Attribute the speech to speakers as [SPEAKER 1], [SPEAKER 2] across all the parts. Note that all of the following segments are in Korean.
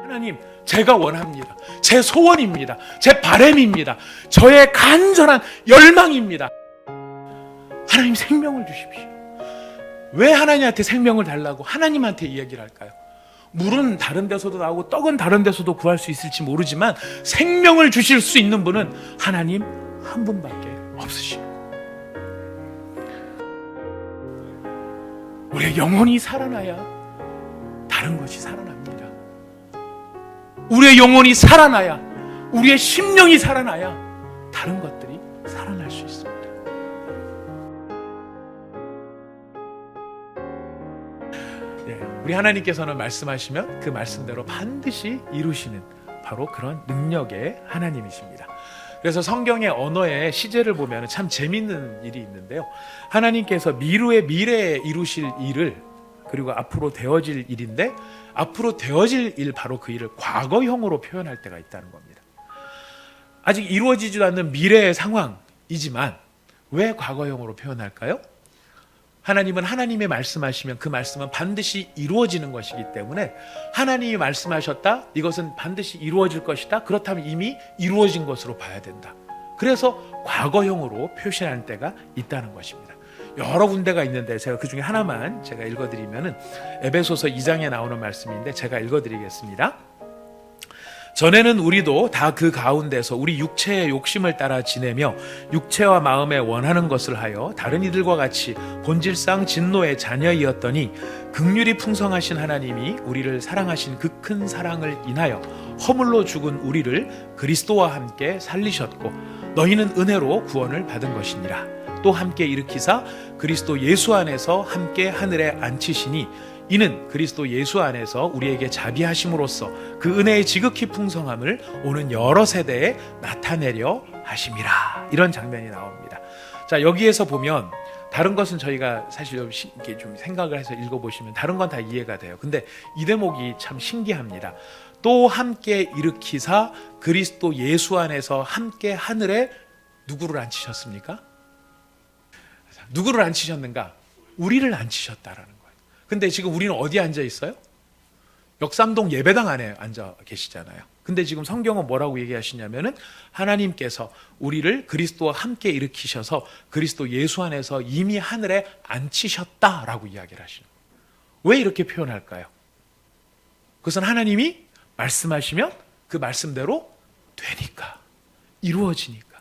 [SPEAKER 1] 하나님, 제가 원합니다. 제 소원입니다. 제 바람입니다. 저의 간절한 열망입니다. 하나님, 생명을 주십시오. 왜 하나님한테 생명을 달라고 하나님한테 이야기를 할까요? 물은 다른 데서도 나오고 떡은 다른 데서도 구할 수 있을지 모르지만 생명을 주실 수 있는 분은 하나님 한 분밖에 없으시고, 우리의 영혼이 살아나야 다른 것이 살아납니다. 우리의 영혼이 살아나야, 우리의 심령이 살아나야 다른 것들이 살아날 수 있습니다. 우리 하나님께서는 말씀하시면 그 말씀대로 반드시 이루시는 바로 그런 능력의 하나님이십니다. 그래서 성경의 언어의 시제를 보면 참 재밌는 일이 있는데요. 하나님께서 미래에 이루실 일을, 그리고 앞으로 되어질 일인데, 앞으로 되어질 일, 바로 그 일을 과거형으로 표현할 때가 있다는 겁니다. 아직 이루어지지도 않는 미래의 상황이지만 왜 과거형으로 표현할까요? 하나님은 하나님의 말씀하시면 그 말씀은 반드시 이루어지는 것이기 때문에, 하나님이 말씀하셨다, 이것은 반드시 이루어질 것이다, 그렇다면 이미 이루어진 것으로 봐야 된다. 그래서 과거형으로 표시하는 때가 있다는 것입니다. 여러 군데가 있는데 제가 그 중에 하나만 제가 읽어드리면은 에베소서 2장에 나오는 말씀인데 제가 읽어드리겠습니다. 전에는 우리도 다 그 가운데서 우리 육체의 욕심을 따라 지내며 육체와 마음에 원하는 것을 하여 다른 이들과 같이 본질상 진노의 자녀이었더니, 긍휼이 풍성하신 하나님이 우리를 사랑하신 그 큰 사랑을 인하여 허물로 죽은 우리를 그리스도와 함께 살리셨고, 너희는 은혜로 구원을 받은 것이니라. 또 함께 일으키사 그리스도 예수 안에서 함께 하늘에 앉히시니, 이는 그리스도 예수 안에서 우리에게 자비하심으로써 그 은혜의 지극히 풍성함을 오는 여러 세대에 나타내려 하심이라. 이런 장면이 나옵니다. 자, 여기에서 보면 다른 것은 저희가 사실 이렇게 좀 생각을 해서 읽어보시면 다른 건 다 이해가 돼요. 근데 이 대목이 참 신기합니다. 또 함께 일으키사 그리스도 예수 안에서 함께 하늘에 누구를 앉히셨습니까? 누구를 앉히셨는가? 우리를 앉히셨다라는 거예요. 근데 지금 우리는 어디에 앉아 있어요? 역삼동 예배당 안에 앉아 계시잖아요. 근데 지금 성경은 뭐라고 얘기하시냐면은, 하나님께서 우리를 그리스도와 함께 일으키셔서 그리스도 예수 안에서 이미 하늘에 앉히셨다라고 이야기를 하시는 거예요. 왜 이렇게 표현할까요? 그것은 하나님이 말씀하시면 그 말씀대로 되니까, 이루어지니까.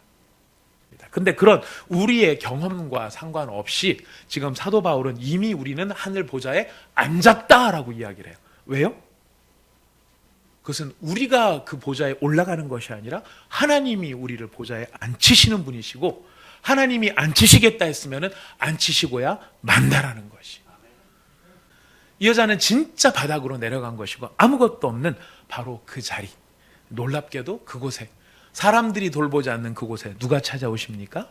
[SPEAKER 1] 근데 그런 우리의 경험과 상관없이 지금 사도 바울은 이미 우리는 하늘 보좌에 앉았다라고 이야기를 해요. 왜요? 그것은 우리가 그 보좌에 올라가는 것이 아니라 하나님이 우리를 보좌에 앉히시는 분이시고, 하나님이 앉히시겠다 했으면 앉히시고야 만다라는 것이. 이 여자는 진짜 바닥으로 내려간 것이고 아무것도 없는 바로 그 자리, 놀랍게도 그곳에, 사람들이 돌보지 않는 그곳에 누가 찾아오십니까?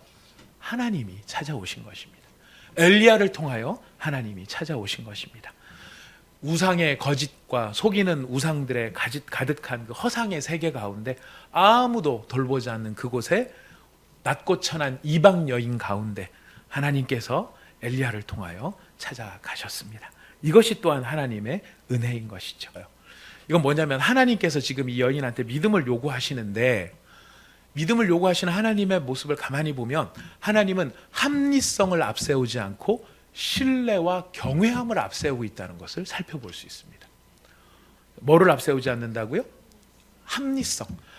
[SPEAKER 1] 하나님이 찾아오신 것입니다. 엘리야를 통하여 하나님이 찾아오신 것입니다. 우상의 거짓과 속이는 우상들의 가득한 그 허상의 세계 가운데 아무도 돌보지 않는 그곳에 낮고 천한 이방 여인 가운데 하나님께서 엘리야를 통하여 찾아가셨습니다. 이것이 또한 하나님의 은혜인 것이죠. 이건 뭐냐면, 하나님께서 지금 이 여인한테 믿음을 요구하시는데, 믿음을 요구하시는 하나님의 모습을 가만히 보면 하나님은 합리성을 앞세우지 않고 신뢰와 경외함을 앞세우고 있다는 것을 살펴볼 수 있습니다. 뭐를 앞세우지 않는다고요?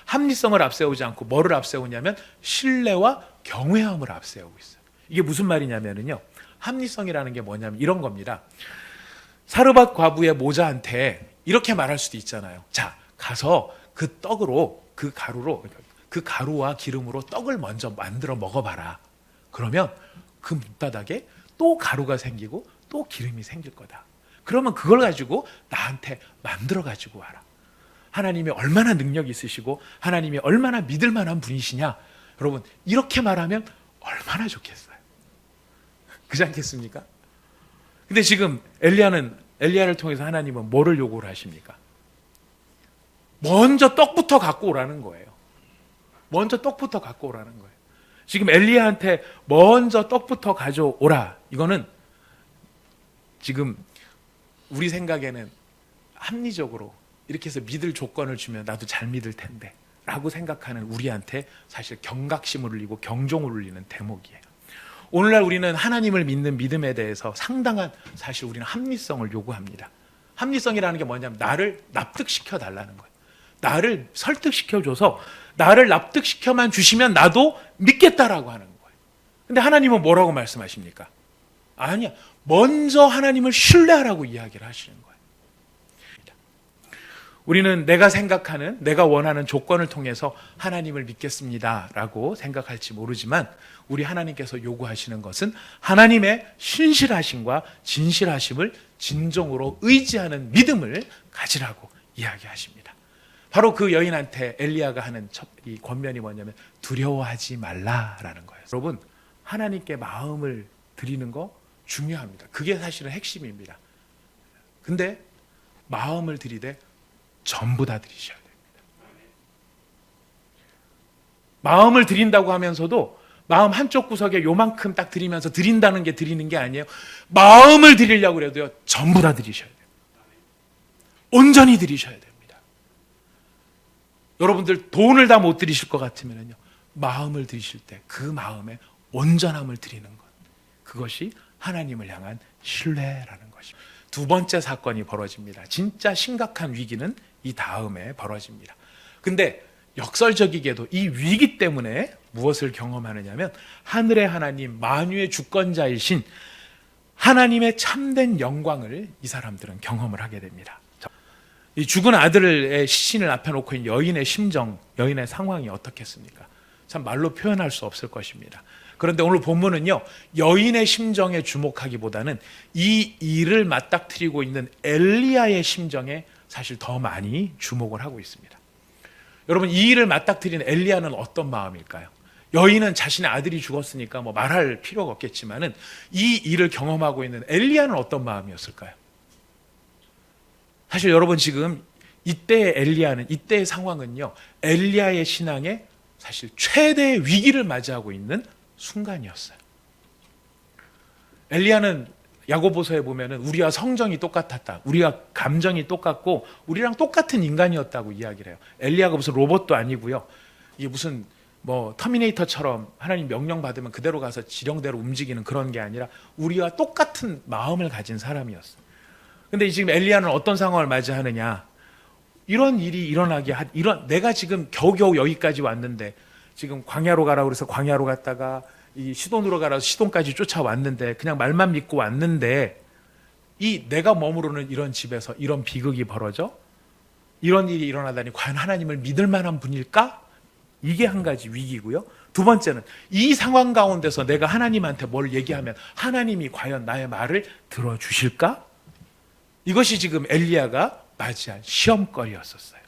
[SPEAKER 1] 합리성을 앞세우지 않고 뭐를 앞세우냐면 신뢰와 경외함을 앞세우고 있어요. 이게 무슨 말이냐면요, 합리성이라는 게 뭐냐면 이런 겁니다. 사르밧 과부의 모자한테 이렇게 말할 수도 있잖아요. 자, 가서 그 떡으로, 그 가루와 기름으로 떡을 먼저 만들어 먹어봐라. 그러면 그 밑바닥에 또 가루가 생기고 또 기름이 생길 거다. 그러면 그걸 가지고 나한테 만들어 가지고 와라. 하나님이 얼마나 능력이 있으시고 하나님이 얼마나 믿을 만한 분이시냐. 여러분, 이렇게 말하면 얼마나 좋겠어요. 그렇지 않겠습니까? 근데 지금 엘리야를 통해서 하나님은 뭐를 요구를 하십니까? 먼저 떡부터 갖고 오라는 거예요. 먼저 떡부터 갖고 오라는 거예요. 지금 엘리야한테 먼저 떡부터 가져오라. 이거는 지금 우리 생각에는 합리적으로 이렇게 해서 믿을 조건을 주면 나도 잘 믿을 텐데 라고 생각하는 우리한테 사실 경각심을 울리고 경종을 울리는 대목이에요. 오늘날 우리는 하나님을 믿는 믿음에 대해서 상당한 사실 우리는 합리성을 요구합니다. 합리성이라는 게 뭐냐면 나를 납득시켜 달라는 거예요. 나를 설득시켜줘서 나를 납득시켜만 주시면 나도 믿겠다라고 하는 거예요. 근데 하나님은 뭐라고 말씀하십니까? 아니야. 먼저 하나님을 신뢰하라고 이야기를 하시는 거예요. 우리는 내가 생각하는, 내가 원하는 조건을 통해서 하나님을 믿겠습니다라고 생각할지 모르지만 우리 하나님께서 요구하시는 것은 하나님의 신실하심과 진실하심을 진정으로 의지하는 믿음을 가지라고 이야기하십니다. 바로 그 여인한테 엘리야가 하는 이 권면이 뭐냐면 두려워하지 말라라는 거예요. 여러분, 하나님께 마음을 드리는 거 중요합니다. 그게 사실은 핵심입니다. 근데 마음을 드리되 전부 다 드리셔야 됩니다. 마음을 드린다고 하면서도 마음 한쪽 구석에 요만큼 딱 드리면서 드린다는 게 드리는 게 아니에요. 마음을 드리려고 해도요, 전부 다 드리셔야 돼요. 온전히 드리셔야 됩니다. 여러분들 돈을 다 못 드리실 것 같으면요, 마음을 드리실 때 그 마음에 온전함을 드리는 것, 그것이 하나님을 향한 신뢰라는 것입니다. 두 번째 사건이 벌어집니다. 진짜 심각한 위기는 이 다음에 벌어집니다. 근데 역설적이게도 이 위기 때문에 무엇을 경험하느냐면 하늘의 하나님, 만유의 주권자이신 하나님의 참된 영광을 이 사람들은 경험을 하게 됩니다. 이 죽은 아들의 시신을 앞에 놓고 있는 여인의 심정, 여인의 상황이 어떻겠습니까? 참 말로 표현할 수 없을 것입니다. 그런데 오늘 본문은요, 여인의 심정에 주목하기보다는 이 일을 맞닥뜨리고 있는 엘리야의 심정에 사실 더 많이 주목을 하고 있습니다. 여러분, 이 일을 맞닥뜨리는 엘리야는 어떤 마음일까요? 여인은 자신의 아들이 죽었으니까 뭐 말할 필요가 없겠지만은 이 일을 경험하고 있는 엘리야는 어떤 마음이었을까요? 사실 여러분, 지금 이때의 엘리야는, 이때의 상황은요, 엘리야의 신앙에 사실 최대의 위기를 맞이하고 있는 순간이었어요. 엘리야는 야고보서에 보면은 우리와 성정이 똑같았다, 우리가 감정이 똑같고 우리랑 똑같은 인간이었다고 이야기를 해요. 엘리야가 무슨 로봇도 아니고요, 이게 무슨 뭐 터미네이터처럼 하나님 명령 받으면 그대로 가서 지령대로 움직이는 그런 게 아니라 우리와 똑같은 마음을 가진 사람이었어요. 근데 지금 엘리야는 어떤 상황을 맞이하느냐, 이런 일이 일어나게 내가 지금 겨우겨우 여기까지 왔는데, 지금 광야로 가라고 그래서 광야로 갔다가 이 시돈으로 가라고 시돈까지 쫓아왔는데, 그냥 말만 믿고 왔는데 이 내가 머무르는 이런 집에서 이런 비극이 벌어져? 이런 일이 일어나다니 과연 하나님을 믿을 만한 분일까? 이게 한 가지 위기고요. 두 번째는 이 상황 가운데서 내가 하나님한테 뭘 얘기하면 하나님이 과연 나의 말을 들어주실까? 이것이 지금 엘리야가 맞이한 시험거리였었어요.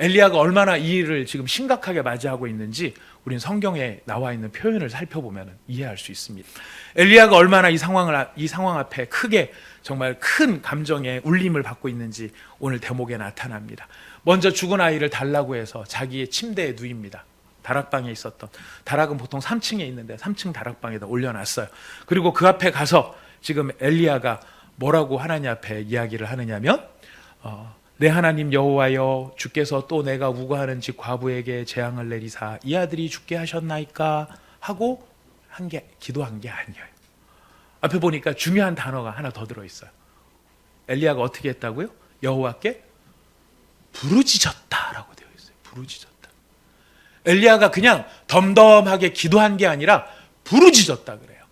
[SPEAKER 1] 엘리야가 얼마나 이 일을 지금 심각하게 맞이하고 있는지 우리는 성경에 나와 있는 표현을 살펴보면 이해할 수 있습니다. 엘리야가 얼마나 이 상황 앞에 크게 정말 큰 감정의 울림을 받고 있는지 오늘 대목에 나타납니다. 먼저 죽은 아이를 달라고 해서 자기의 침대에 누입니다. 다락방에 있었던, 다락은 보통 3층에 있는데 3층 다락방에다 올려놨어요. 그리고 그 앞에 가서 지금 엘리야가 뭐라고 하나님 앞에 이야기를 하느냐면 내 하나님 여호와여, 주께서 또 내가 우거하는 집 과부에게 재앙을 내리사 이 아들이 죽게 하셨나이까 하고 기도한 게 아니에요. 앞에 보니까 중요한 단어가 하나 더 들어있어요. 엘리야가 어떻게 했다고요? 여호와께 부르짖었다라고 되어 있어요. 부르짖었다. 엘리야가 그냥 덤덤하게 기도한 게 아니라 부르짖었다 그래요.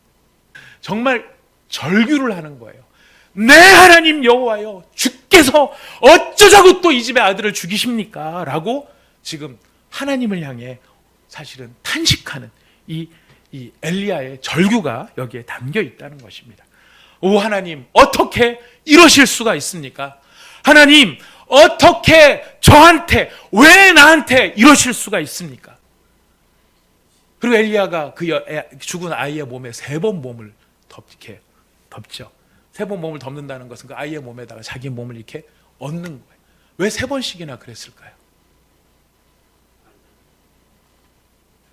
[SPEAKER 1] 정말 절규를 하는 거예요. 내 하나님 여호와여, 주께서 어쩌자고 또 이 집의 아들을 죽이십니까? 라고 지금 하나님을 향해 사실은 탄식하는 이 엘리야의 절규가 여기에 담겨 있다는 것입니다. 오 하나님, 어떻게 이러실 수가 있습니까? 하나님, 어떻게 저한테, 왜 나한테 이러실 수가 있습니까? 그리고 엘리야가 그 죽은 아이의 몸에 3번 몸을 덮죠. 3번 몸을 덮는다는 것은 그 아이의 몸에다가 자기 몸을 이렇게 얹는 거예요. 왜 3번씩이나 그랬을까요?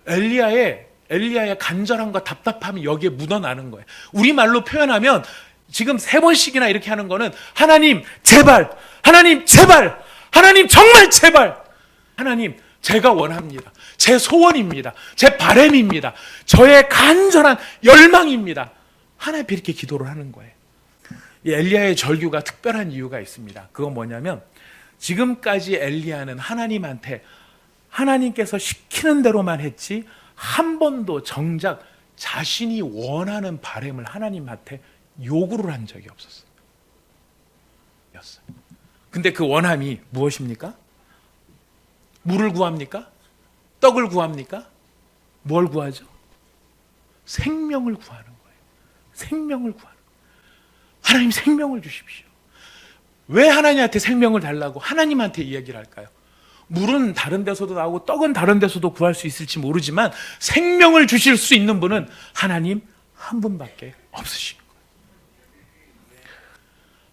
[SPEAKER 1] 엘리야의 간절함과 답답함이 여기에 묻어나는 거예요. 우리말로 표현하면 지금 3번씩이나 이렇게 하는 거는 하나님 제발, 하나님 제발, 하나님 정말 제발, 하나님 제가 원합니다. 제 소원입니다. 제 바람입니다. 저의 간절한 열망입니다. 하나님 앞에 이렇게 기도를 하는 거예요. 이 엘리야의 절규가 특별한 이유가 있습니다. 그건 뭐냐면 지금까지 엘리야는 하나님한테 하나님께서 시키는 대로만 했지 한 번도 정작 자신이 원하는 바람을 하나님한테 요구를 한 적이 없었어요. 근데 그 원함이 무엇입니까? 물을 구합니까? 떡을 구합니까? 뭘 구하죠? 생명을 구하는 거예요. 생명을 구하는 거예요. 하나님 생명을 주십시오. 왜 하나님한테 생명을 달라고 하나님한테 이야기를 할까요? 물은 다른 데서도 나오고 떡은 다른 데서도 구할 수 있을지 모르지만 생명을 주실 수 있는 분은 하나님 한 분밖에 없으신 거예요.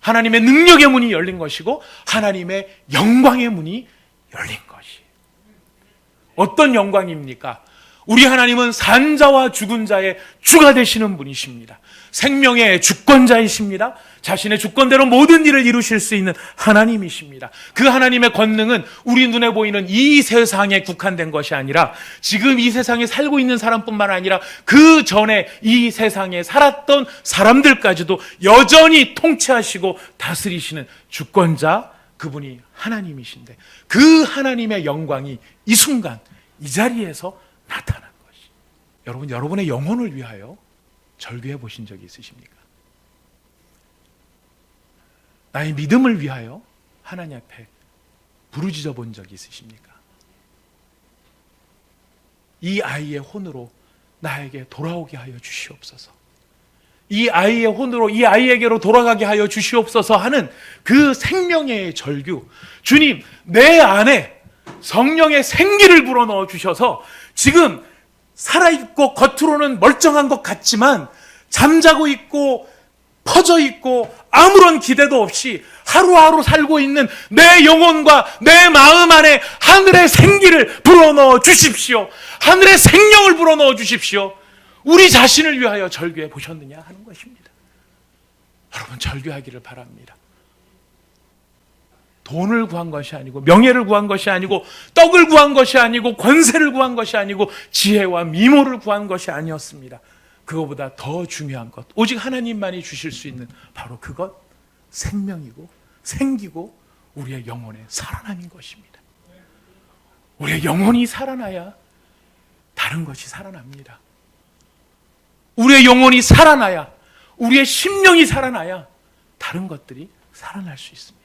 [SPEAKER 1] 하나님의 능력의 문이 열린 것이고 하나님의 영광의 문이 열린 것이에요. 어떤 영광입니까? 우리 하나님은 산자와 죽은 자의 주가 되시는 분이십니다. 생명의 주권자이십니다. 자신의 주권대로 모든 일을 이루실 수 있는 하나님이십니다. 그 하나님의 권능은 우리 눈에 보이는 이 세상에 국한된 것이 아니라 지금 이 세상에 살고 있는 사람뿐만 아니라 그 전에 이 세상에 살았던 사람들까지도 여전히 통치하시고 다스리시는 주권자, 그분이 하나님이신데 그 하나님의 영광이 이 순간 이 자리에서 나타난 것이. 여러분, 여러분의 영혼을 위하여 절규해 보신 적이 있으십니까? 나의 믿음을 위하여 하나님 앞에 부르짖어 본 적이 있으십니까? 이 아이의 혼으로 나에게 돌아오게 하여 주시옵소서. 이 아이의 혼으로 이 아이에게로 돌아가게 하여 주시옵소서 하는 그 생명의 절규. 주님, 내 안에 성령의 생기를 불어넣어 주셔서 지금 살아있고 겉으로는 멀쩡한 것 같지만 잠자고 있고 퍼져 있고 아무런 기대도 없이 하루하루 살고 있는 내 영혼과 내 마음 안에 하늘의 생기를 불어넣어 주십시오. 하늘의 생명을 불어넣어 주십시오. 우리 자신을 위하여 절규해 보셨느냐 하는 것입니다. 여러분, 절규하기를 바랍니다. 돈을 구한 것이 아니고 명예를 구한 것이 아니고 떡을 구한 것이 아니고 권세를 구한 것이 아니고 지혜와 미모를 구한 것이 아니었습니다. 그것보다 더 중요한 것, 오직 하나님만이 주실 수 있는 바로 그것, 생명이고 생기고 우리의 영혼의 살아남인 것입니다. 우리의 영혼이 살아나야 다른 것이 살아납니다. 우리의 영혼이 살아나야, 우리의 심령이 살아나야 다른 것들이 살아날 수 있습니다.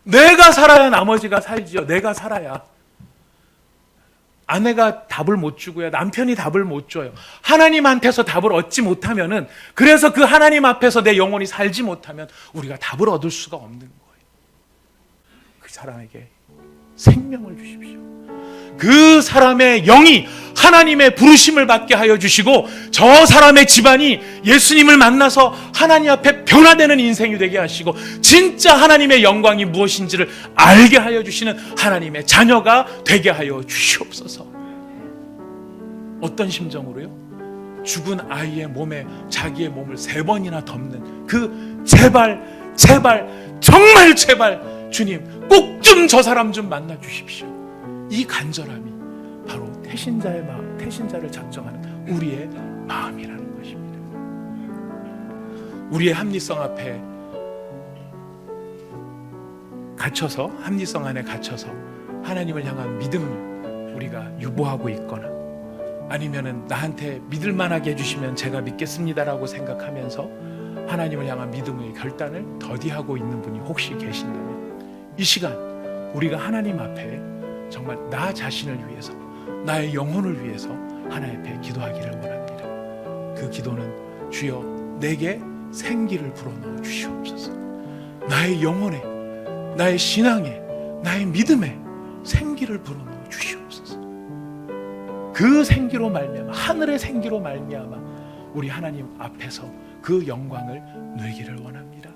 [SPEAKER 1] 내가 살아야 나머지가 살지요. 내가 살아야. 아내가 답을 못 주고요. 남편이 답을 못 줘요. 하나님한테서 답을 얻지 못하면은, 그래서 그 하나님 앞에서 내 영혼이 살지 못하면 우리가 답을 얻을 수가 없는 거예요. 그 사람에게 생명을 주십시오. 그 사람의 영이 하나님의 부르심을 받게 하여 주시고 저 사람의 집안이 예수님을 만나서 하나님 앞에 변화되는 인생이 되게 하시고 진짜 하나님의 영광이 무엇인지를 알게 하여 주시는 하나님의 자녀가 되게 하여 주시옵소서. 어떤 심정으로요? 죽은 아이의 몸에 자기의 몸을 3번이나 덮는 그 제발 정말 제발 주님 꼭 좀 저 사람 좀 만나 주십시오. 이 간절함이 바로 태신자의 마음, 태신자를 작정하는 우리의 마음이라는 것입니다. 우리의 합리성 앞에 갇혀서, 합리성 안에 갇혀서 하나님을 향한 믿음을 우리가 유보하고 있거나 아니면은 나한테 믿을 만하게 해주시면 제가 믿겠습니다라고 생각하면서 하나님을 향한 믿음의 결단을 더디하고 있는 분이 혹시 계신다면 이 시간 우리가 하나님 앞에 정말 나 자신을 위해서, 나의 영혼을 위해서 하나님 앞에 기도하기를 원합니다. 그 기도는 주여 내게 생기를 불어넣어 주시옵소서. 나의 영혼에, 나의 신앙에, 나의 믿음에 생기를 불어넣어 주시옵소서. 그 생기로 말미암아, 하늘의 생기로 말미암아 우리 하나님 앞에서 그 영광을 누리기를 원합니다.